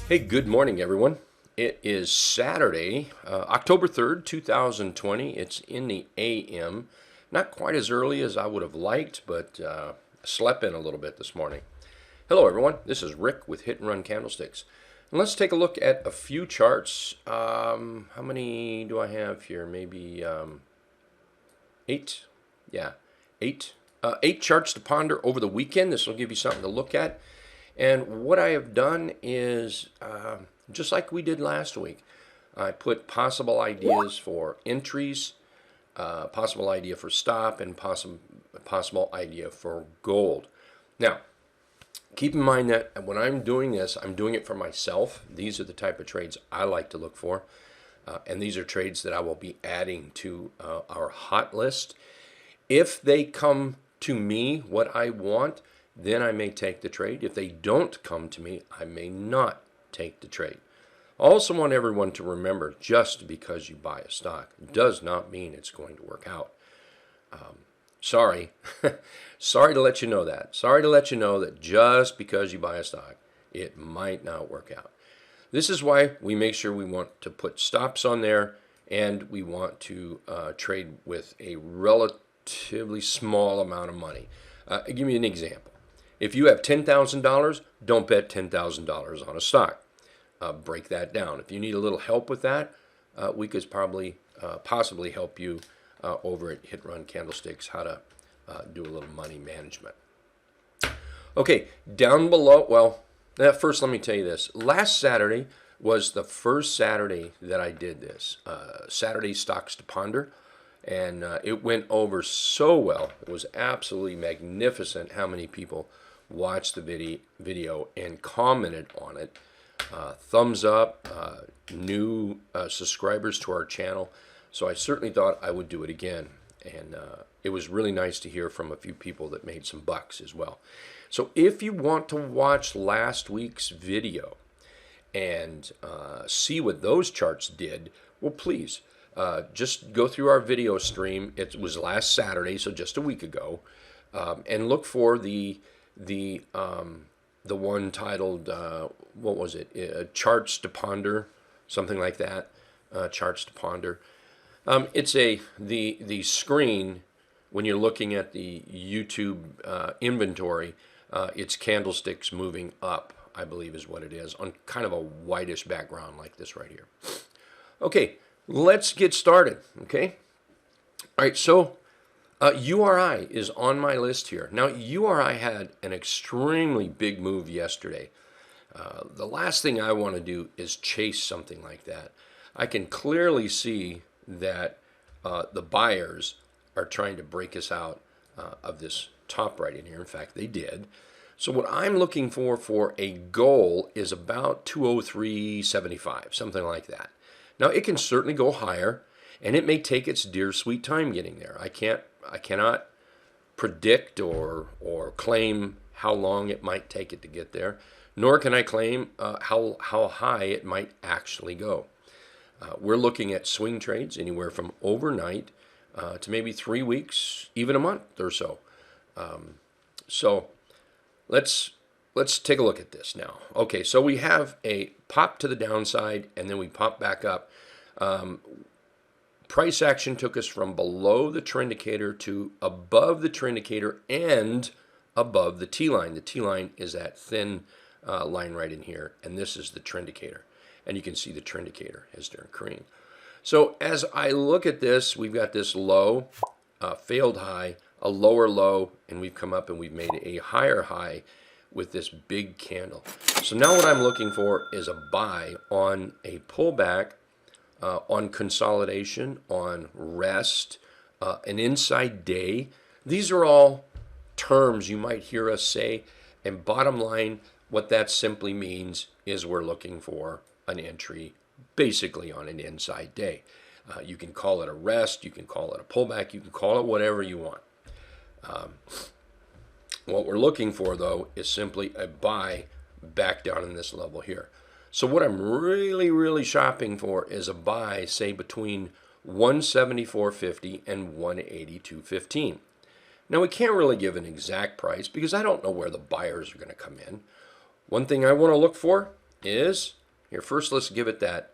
Hey, good morning, everyone. It is Saturday, October 3rd, 2020. It's in the AM. Not quite as early as I would have liked, but slept in a little bit this morning. Hello, everyone. This is Rick with Hit and Run Candlesticks. And let's take a look at a few charts. How many do I have here? Maybe 8? Yeah, 8. 8 charts to ponder over the weekend. This will give you something to look at. And what I have done is, just like we did last week, I put possible ideas for entries, possible idea for stop, and possible idea for gold. Now, keep in mind that when I'm doing this, I'm doing it for myself. These are the type of trades I like to look for. And these are trades that I will be adding to our hot list. If they come to me, what I want, then I may take the trade. If they don't come to me, I may not take the trade. I also want everyone to remember, just because you buy a stock does not mean it's going to work out. Sorry. Sorry to let you know that. Sorry to let you know that just because you buy a stock, it might not work out. This is why we make sure we want to put stops on there, and we want to trade with a relatively small amount of money. I'll give you an example. If you have $10,000, don't bet $10,000 on a stock. Break that down. If you need a little help with that, we could probably possibly help you over at Hit Run Candlesticks how to do a little money management. Okay, down below, well, first let me tell you this. Last Saturday was the first Saturday that I did this, Saturday Stocks to Ponder. And it went over so well. It was absolutely magnificent how many people watched the video and commented on it. Thumbs up, new subscribers to our channel. So I certainly thought I would do it again. And it was really nice to hear from a few people that made some bucks as well. So if you want to watch last week's video and see what those charts did, well, please. Just go through our video stream. It was last Saturday, so just a week ago, and look for the one titled what was it? Charts to Ponder, something like that. Charts to Ponder. It's the screen when you're looking at the YouTube inventory. It's candlesticks moving up, I believe, is what it is, on kind of a whitish background like this right here. Okay. Let's get started, okay? All right, so URI is on my list here. Now, URI had an extremely big move yesterday. The last thing I want to do is chase something like that. I can clearly see that the buyers are trying to break us out of this top right in here. In fact, they did. So what I'm looking for a goal is about 203.75, something like that. Now, it can certainly go higher, and it may take its dear sweet time getting there. I cannot predict or claim how long it might take it to get there, nor can I claim how high it might actually go. We're looking at swing trades anywhere from overnight to maybe 3 weeks, even a month or so. So let's take a look at this now. Okay, so we have a pop to the downside, and then we pop back up. Price action took us from below the trend indicator to above the trend indicator and above the T-line. The T-line is that thin line right in here, and this is the trend indicator. And you can see the trend indicator has turned green. So as I look at this, we've got this low, failed high, a lower low, and we've come up and we've made a higher high with this big candle. So now what I'm looking for is a buy on a pullback, on consolidation, on rest, an inside day. These are all terms you might hear us say, and bottom line, what that simply means is we're looking for an entry basically on an inside day. You can call it a rest, you can call it a pullback, you can call it whatever you want. What we're looking for, though, is simply a buy back down in this level here. So what I'm really shopping for is a buy, say, between 174.50 and 182.15. Now, we can't really give an exact price because I don't know where the buyers are going to come in. One thing I want to look for is Here, first, let's give it that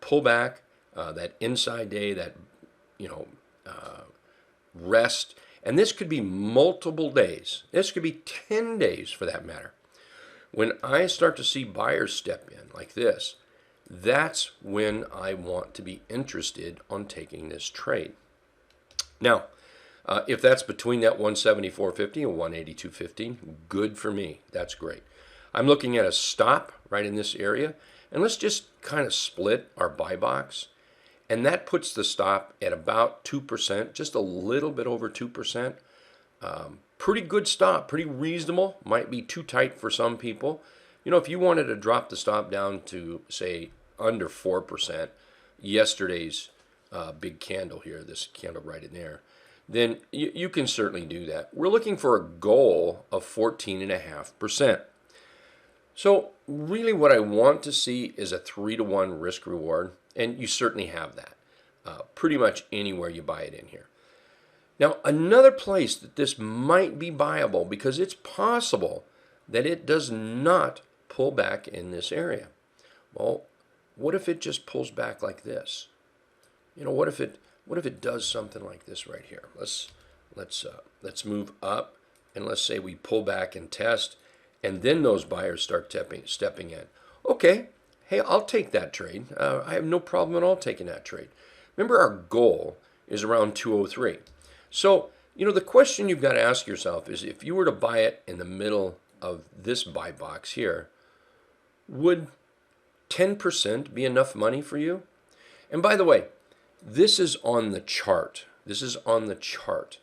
pullback, that inside day, that you know rest, and this could be multiple days. This could be 10 days for that matter. When I start to see buyers step in like this, that's when I want to be interested on taking this trade. Now, if that's between that 174.50 and 182.50, good for me. That's great. I'm looking at a stop right in this area, and let's just kind of split our buy box. And that puts the stop at about 2%, just a little bit over 2%. Pretty good stop, pretty reasonable. Might be too tight for some people. You know, if you wanted to drop the stop down to, say, under 4%, yesterday's big candle here, this candle right in there, then you can certainly do that. We're looking for a goal of 14.5%. So really what I want to see is a 3-to-1 risk reward, and you certainly have that pretty much anywhere you buy it in here. Now, another place that this might be buyable, because it's possible that it does not pull back in this area. Well, what if it just pulls back like this? You know, what if it does something like this right here? Let's move up, and let's say we pull back and test, and then those buyers start stepping in. Okay, hey, I'll take that trade. I have no problem at all taking that trade. Remember, our goal is around 203. So, you know, the question you've got to ask yourself is, if you were to buy it in the middle of this buy box here, would 10% be enough money for you? And by the way, this is on the chart. This is on the chart.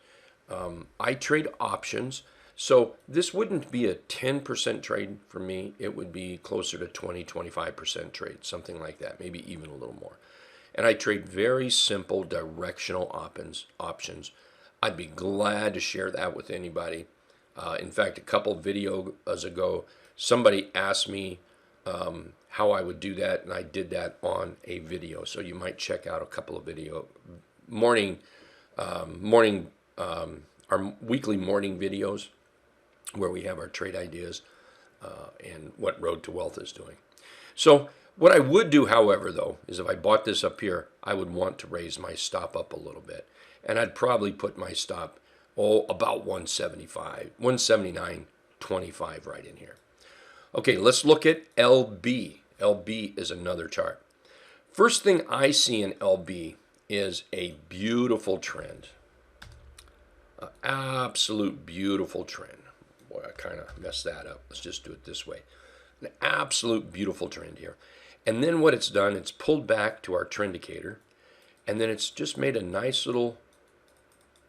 I trade options, so this wouldn't be a 10% trade for me. It would be closer to 20-25% trade, something like that, maybe even a little more. And I trade very simple directional options. I'd be glad to share that with anybody. In fact, a couple videos ago, somebody asked me how I would do that, and I did that on a video. So you might check out a couple of our weekly morning videos where we have our trade ideas and what Road to Wealth is doing. So what I would do, however, though, is if I bought this up here, I would want to raise my stop up a little bit. And I'd probably put my stop, about 175, 179.25 right in here. Okay, let's look at LB. LB is another chart. First thing I see in LB is a beautiful trend. An absolute beautiful trend. Boy, I kind of messed that up. Let's just do it this way. An absolute beautiful trend here. And then what it's done, it's pulled back to our trend indicator, and then it's just made a nice little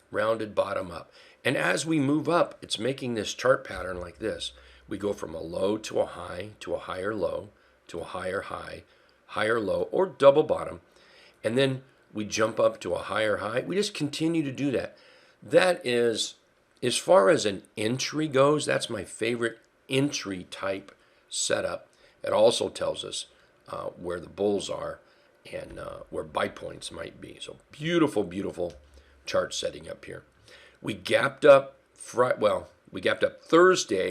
rounded bottom up. And as we move up, it's making this chart pattern like this. We go from a low to a high, to a higher low, to a higher high, higher low, or double bottom. And then we jump up to a higher high. We just continue to do that. That is, as far as an entry goes, that's my favorite entry type setup. It also tells us where the bulls are and where buy points might be. So beautiful, beautiful chart setting up here. We gapped up Thursday.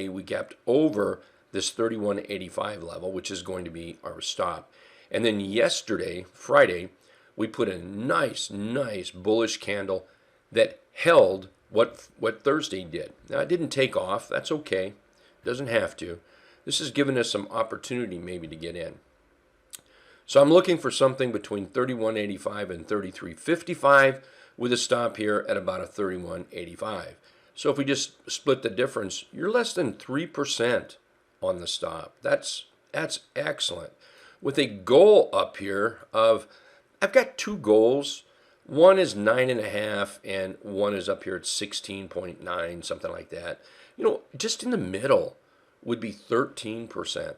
We gapped over this 31.85 level, which is going to be our stop. And then yesterday, Friday, we put a nice bullish candle that held what Thursday did. Now, it didn't take off. That's okay. It doesn't have to. This has given us some opportunity maybe to get in. So I'm looking for something between 31.85 and 33.55 with a stop here at about a 31.85. So if we just split the difference, you're less than 3% on the stop. That's excellent. With a goal up here of, I've got two goals. One is 9.5 and one is up here at 16.9, something like that. You know, just in the middle would be 13%.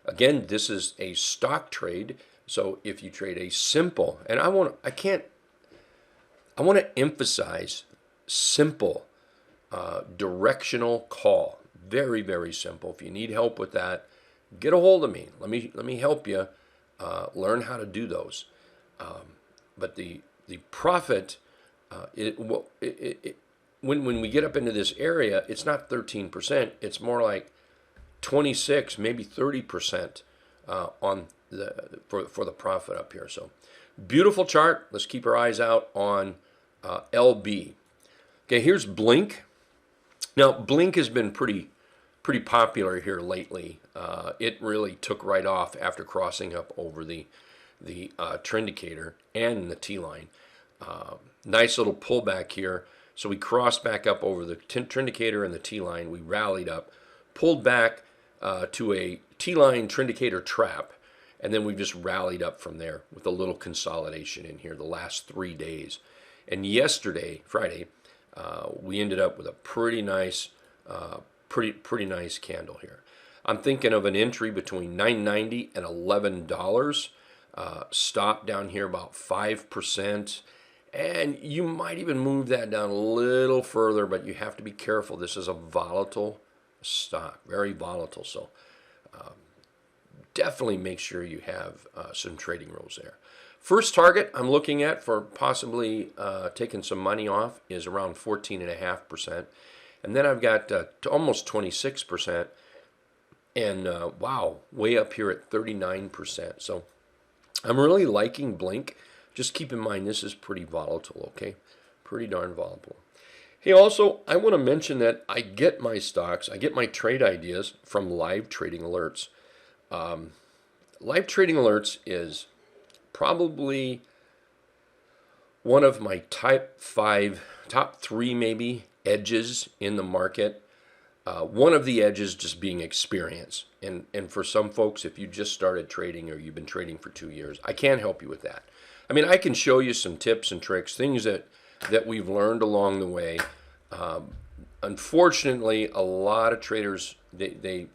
Again, this is a stock trade. So if you trade a simple, and I want to emphasize simple directional call. Very, very simple. If you need help with that, get a hold of me. Let me help you learn how to do those. But the profit, when we get up into this area, it's not 13%. It's more like 26, maybe 30% on for the profit up here. So beautiful chart. Let's keep our eyes out on LB. Okay, here's Blink. Now Blink has been pretty popular here lately. It really took right off after crossing up over the trend indicator and the T line. Nice little pullback here. So we crossed back up over the trend indicator and the T line. We rallied up, pulled back to a T line trend indicator trap, and then we just rallied up from there with a little consolidation in here the last 3 days. And yesterday, Friday, we ended up with a pretty nice candle here. I'm thinking of an entry between $9.90 and $11. Stop down here about 5%. And you might even move that down a little further, but you have to be careful. This is a volatile stock, very volatile. So definitely make sure you have some trading rules there. First target I'm looking at for possibly taking some money off is around 14.5%. And then I've got almost 26%. And wow, way up here at 39%. So I'm really liking Blink. Just keep in mind this is pretty volatile, okay? Pretty darn volatile. Hey, also, I want to mention that I get my stocks, I get my trade ideas from Live Trading Alerts. Live Trading Alerts is probably one of my top 3 maybe edges in the market. One of the edges just being experience. And for some folks, if you just started trading or you've been trading for 2 years, I can't help you with that. I mean, I can show you some tips and tricks, things that we've learned along the way. Unfortunately, a lot of traders, they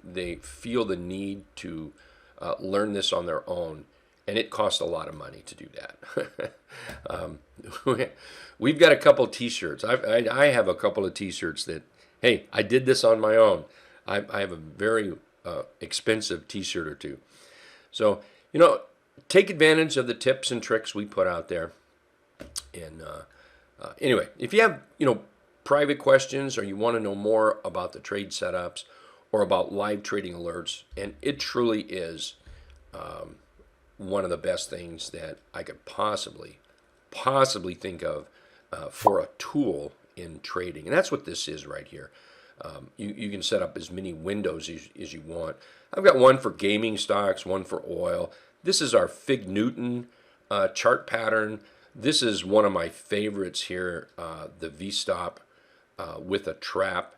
feel the need to learn this on their own, and it costs a lot of money to do that. We've got a couple T-shirts. I have a couple of T-shirts that, hey, I did this on my own. I have a very expensive T-shirt or two. So, take advantage of the tips and tricks we put out there. And anyway, if you have, private questions or you want to know more about the trade setups or about live trading alerts, and it truly is one of the best things that I could possibly think of for a tool in trading. And that's what this is right here. You can set up as many windows as you want. I've got one for gaming stocks, one for oil. This is our Fig Newton chart pattern. This is one of my favorites here, the V-stop with a trap.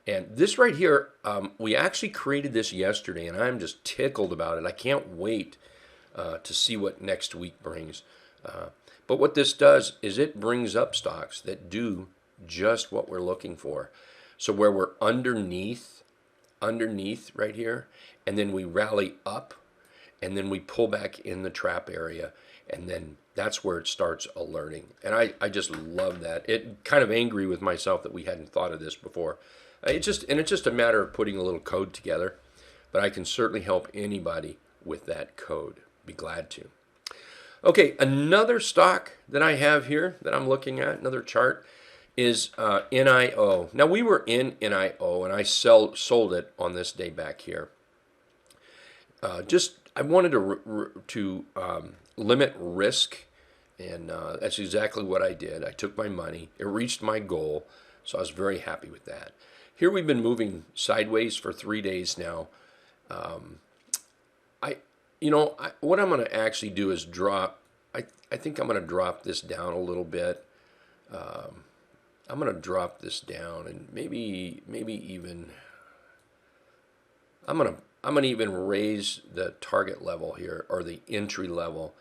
And this right here, we actually created this yesterday, and I'm just tickled about it. I can't wait to see what next week brings. But what this does is it brings up stocks that do just what we're looking for. So where we're underneath right here, and then we rally up, and then we pull back in the trap area, and then that's where it starts alerting. And I just love that. It kind of angry with myself that we hadn't thought of this before. It's just a matter of putting a little code together, but I can certainly help anybody with that code. Be glad to. Okay, another stock that I have here that I'm looking at, another chart, is NIO. Now we were in NIO, and I sold it on this day back here. I wanted to limit risk, and that's exactly what I did. I took my money. It reached my goal, so I was very happy with that. Here we've been moving sideways for 3 days now. What I'm going to actually do is drop. I think I'm going to drop this down a little bit. I'm going to drop this down, and maybe even I'm going to even raise the target level here, or the entry level.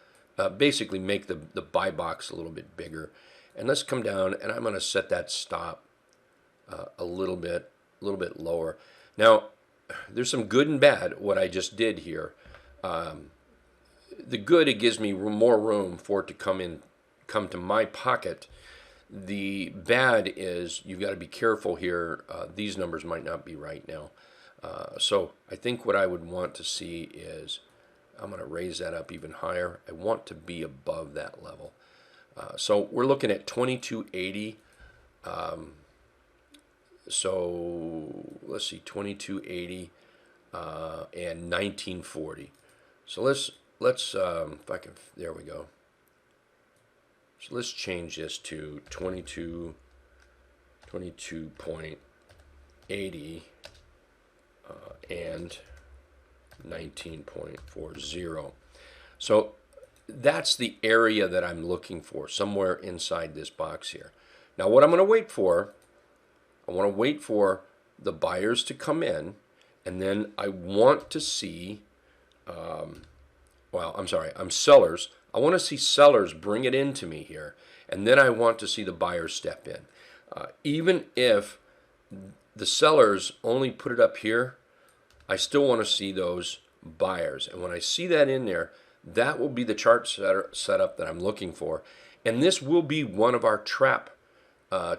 Basically make the buy box a little bit bigger. And let's come down, and I'm going to set that stop a little bit lower. Now, there's some good and bad what I just did here. The good, it gives me more room for it to come to my pocket. The bad is you've got to be careful here. These numbers might not be right now. So I think what I would want to see is I'm going to raise that up even higher. I want to be above that level. So we're looking at 2280. So let's see, 2280 and 1940. So let's let's, if I can, there we go. So let's change this to 22.80 and 19.40. So that's the area that I'm looking for, somewhere inside this box here. Now what I'm going to wait for, I want to wait for the buyers to come in, and then I want to see, I'm sellers. I want to see sellers bring it into me here, and then I want to see the buyers step in. Even if the sellers only put it up here, I still want to see those buyers. And when I see that in there, that will be the chart setup that I'm looking for. And this will be one of our trap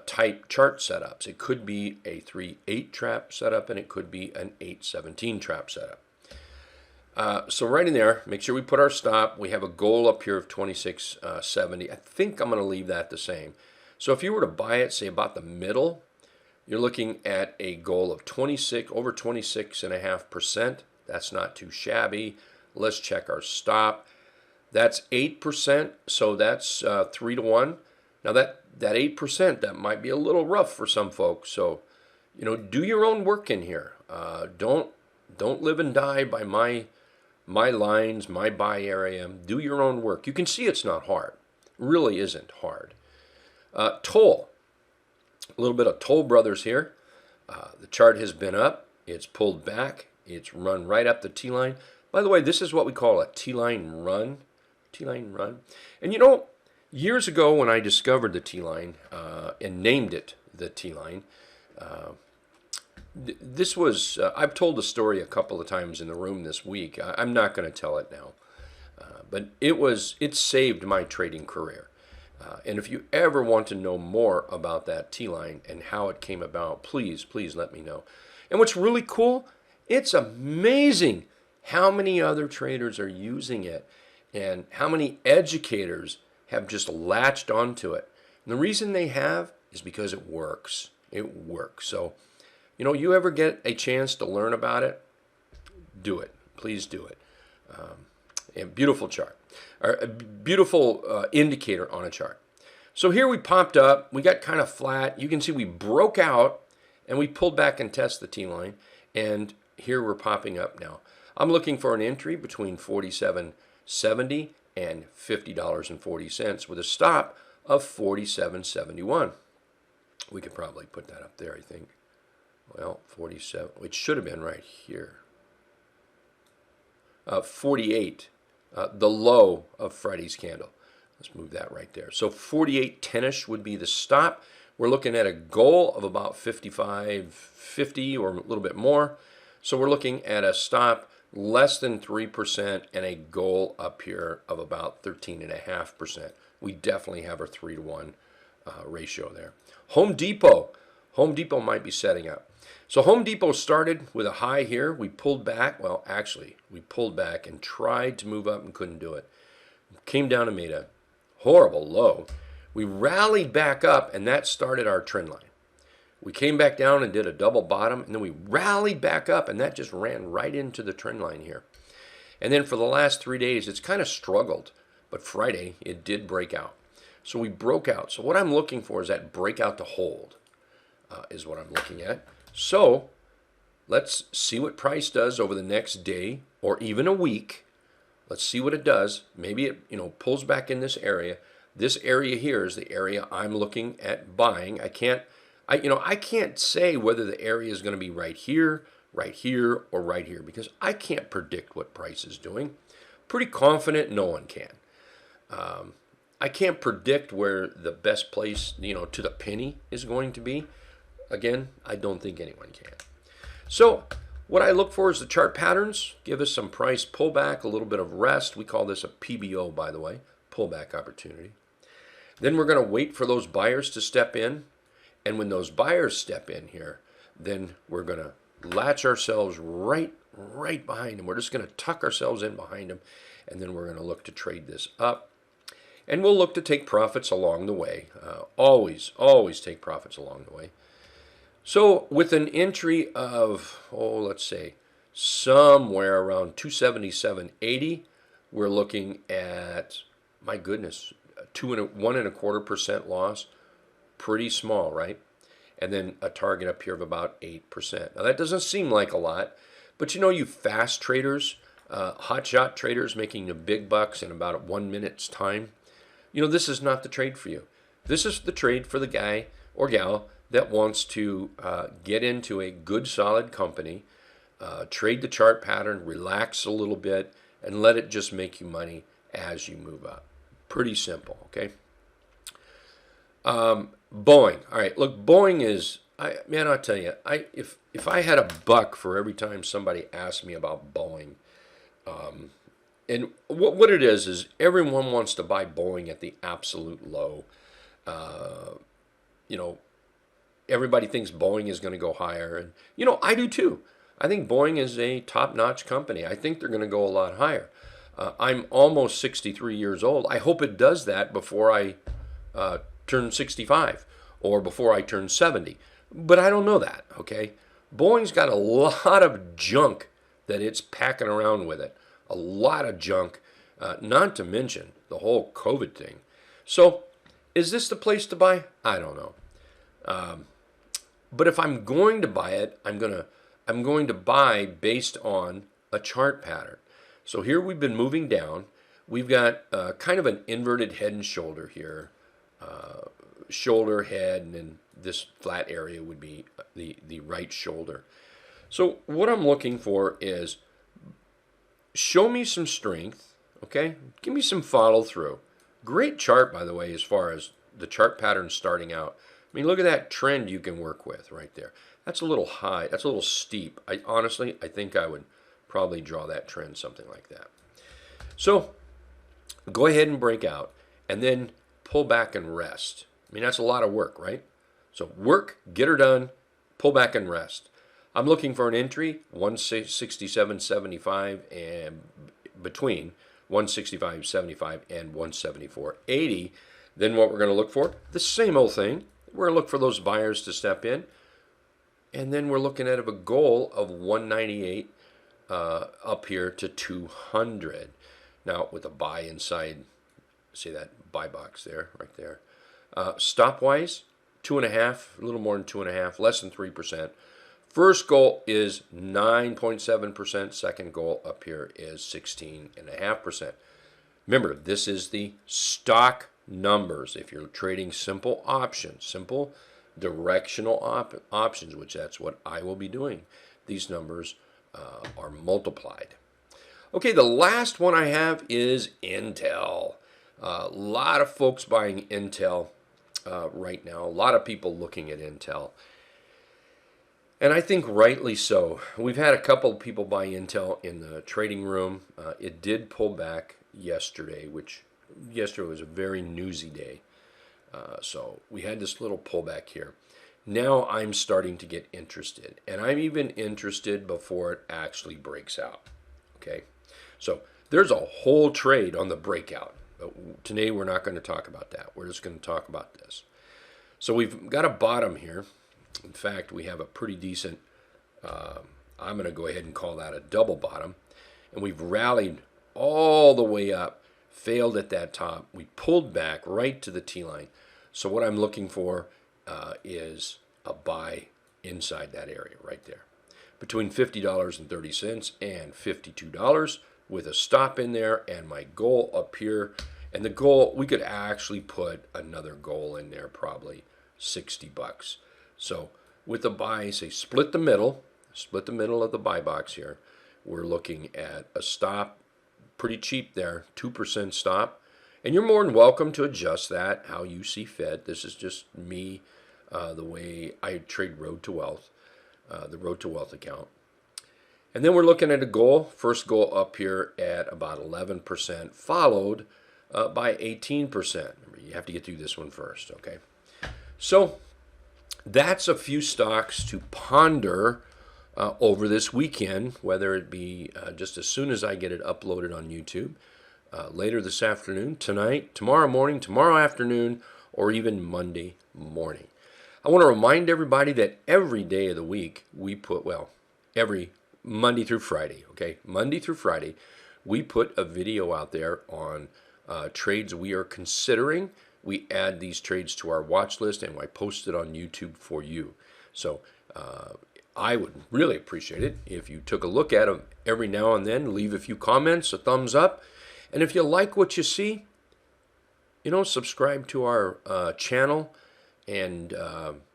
type chart setups. It could be a 3-8 trap setup, and it could be an 8-17 trap setup. So right in there, make sure we put our stop. We have a goal up here of 26.70. I think I'm going to leave that the same. So if you were to buy it, say about the middle, you're looking at a goal of over 26.5%. That's not too shabby. Let's check our stop. That's 8%, so that's 3 to 1. Now that 8%, that might be a little rough for some folks. So, do your own work in here. Don't live and die by my lines, my buy area. Do your own work. You can see it's not hard. It really isn't hard. Toll. A little bit of Toll Brothers here. The chart has been up. It's pulled back. It's run right up the T-line. By the way, this is what we call a T-line run. T-line run. And years ago when I discovered the T-line and named it the T-line, this was, I've told the story a couple of times in the room this week. I'm not going to tell it now. But it saved my trading career. And if you ever want to know more about that T-line and how it came about, please let me know. And what's really cool, it's amazing how many other traders are using it and how many educators have just latched onto it. And the reason they have is because it works. It works. So, you ever get a chance to learn about it, do it. Please do it. And beautiful chart, or a beautiful indicator on a chart. So here we popped up. We got kind of flat. You can see we broke out and we pulled back and tested the T-line. And here we're popping up now. I'm looking for an entry between $47.70 and $50.40 with a stop of $47.71. We could probably put that up there, I think. Well, 47. It should have been right here. 48. The low of Friday's candle. Let's move that right there. So 48.10ish would be the stop. We're looking at a goal of about 55.50 or a little bit more. So we're looking at a stop less than 3% and a goal up here of about 13.5%. We definitely have our 3 to 1 ratio there. Home Depot might be setting up. So Home Depot started with a high here. We pulled back. Well, actually, we pulled back and tried to move up and couldn't do it. Came down and made a horrible low. We rallied back up, and that started our trend line. We came back down and did a double bottom, and then we rallied back up, and that just ran right into the trend line here. And then for the last 3 days, it's kind of struggled, but Friday, it did break out. So we broke out. So what I'm looking for is that breakout to hold is what I'm looking at. So let's see what price does over the next day or even a week. Let's see what it does. Maybe it pulls back in this area. This area here is the area I'm looking at buying. I can't say whether the area is going to be right here, or right here because I can't predict what price is doing. Pretty confident no one can. I can't predict where the best place, to the penny is going to be. Again, I don't think anyone can. So what I look for is the chart patterns. Give us some price pullback, a little bit of rest. We call this a PBO, by the way, pullback opportunity. Then we're going to wait for those buyers to step in. And when those buyers step in here, then we're going to latch ourselves right behind them. We're just going to tuck ourselves in behind them. And then we're going to look to trade this up. And we'll look to take profits along the way. Always take profits along the way. So with an entry of, let's say, somewhere around 277.80, we're looking at, my goodness, 1.25% loss. Pretty small, right? And then a target up here of about 8%. Now that doesn't seem like a lot, but you fast traders, hot shot traders making the big bucks in about 1 minute's time. This is not the trade for you. This is the trade for the guy or gal that wants to get into a good, solid company, trade the chart pattern, relax a little bit, and let it just make you money as you move up. Pretty simple, okay? Boeing. All right, look, Boeing is, I'll tell you, if I had a buck for every time somebody asked me about Boeing, and what it is everyone wants to buy Boeing at the absolute low. You know, everybody thinks Boeing is going to go higher, and I do too. I think Boeing is a top-notch company. I think they're going to go a lot higher. I'm almost 63 years old. I hope it does that before I turn 65 or before I turn 70. But I don't know that, okay? Boeing's got a lot of junk that it's packing around with it. A lot of junk, not to mention the whole COVID thing. So is this the place to buy? I don't know. But if I'm going to buy it, I'm going to buy based on a chart pattern. So here we've been moving down. We've got kind of an inverted head and shoulder here. Shoulder, head, and then this flat area would be the right shoulder. So what I'm looking for is show me some strength, okay? Give me some follow through. Great chart, by the way, as far as the chart pattern starting out. I mean, look at that trend you can work with right there. That's a little high. That's a little steep. I think I would probably draw that trend, something like that. So go ahead and break out and then pull back and rest. I mean, that's a lot of work, right? So work, get her done, pull back and rest. I'm looking for an entry, 167.75 and between 165.75 and 174.80. Then what we're going to look for, the same old thing. We're going to look for those buyers to step in. And then we're looking at a goal of 198 up here to 200. Now with a buy inside, see that buy box there, right there. Stop wise, 2.5, a little more than 2.5, less than 3%. First goal is 9.7%. Second goal up here is 16.5%. Remember, this is the stock numbers. If you're trading simple options, simple directional options, which that's what I will be doing, these numbers are multiplied. Okay, the last one I have is Intel. A lot of folks buying Intel right now. A lot of people looking at Intel. And I think rightly so. We've had a couple of people buy Intel in the trading room. It did pull back yesterday, which yesterday was a very newsy day. So we had this little pullback here. Now I'm starting to get interested. And I'm even interested before it actually breaks out. Okay? So there's a whole trade on the breakout. But today we're not going to talk about that. We're just going to talk about this. So we've got a bottom here. In fact, we have a pretty decent, I'm going to go ahead and call that a double bottom. And we've rallied all the way up, failed at that top. We pulled back right to the T-line. So what I'm looking for is a buy inside that area right there. Between $50.30 and $52 with a stop in there and my goal up here. And the goal, we could actually put another goal in there, probably $60. So with the buy, say split the middle of the buy box here. We're looking at a stop, pretty cheap there, 2% stop. And you're more than welcome to adjust that how you see fit. This is just me, the way I trade Road to Wealth, the Road to Wealth account. And then we're looking at a goal, first goal up here at about 11%, followed by 18%. Remember, you have to get through this one first, okay? So that's a few stocks to ponder over this weekend, whether it be just as soon as I get it uploaded on YouTube, later this afternoon, tonight, tomorrow morning, tomorrow afternoon, or even Monday morning. I want to remind everybody that every day of the week we put, every Monday through Friday, okay? Monday through Friday, we put a video out there on trades we are considering. We add these trades to our watch list, and I post it on YouTube for you. So I would really appreciate it if you took a look at them every now and then, leave a few comments, a thumbs up, and if you like what you see, subscribe to our channel, and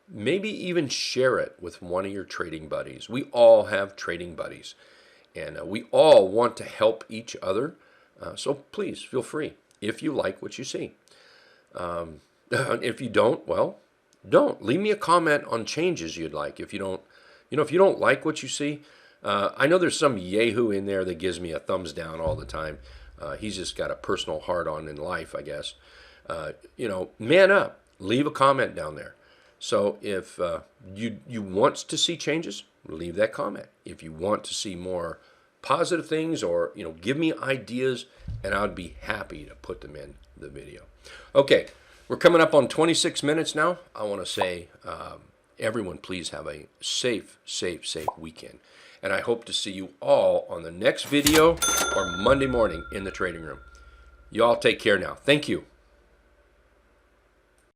maybe even share it with one of your trading buddies. We all have trading buddies, and we all want to help each other. So please feel free if you like what you see. If you don't, well, don't. Leave me a comment on changes you'd like. If you don't like what you see, I know there's some yahoo in there that gives me a thumbs down all the time. He's just got a personal hard-on in life, I guess. Man up. Leave a comment down there. So if you want to see changes, leave that comment. If you want to see more positive things, or give me ideas, and I'd be happy to put them in the video. Okay, we're coming up on 26 minutes now. I want to say, everyone, please have a safe weekend. And I hope to see you all on the next video or Monday morning in the trading room. You all take care now. Thank you.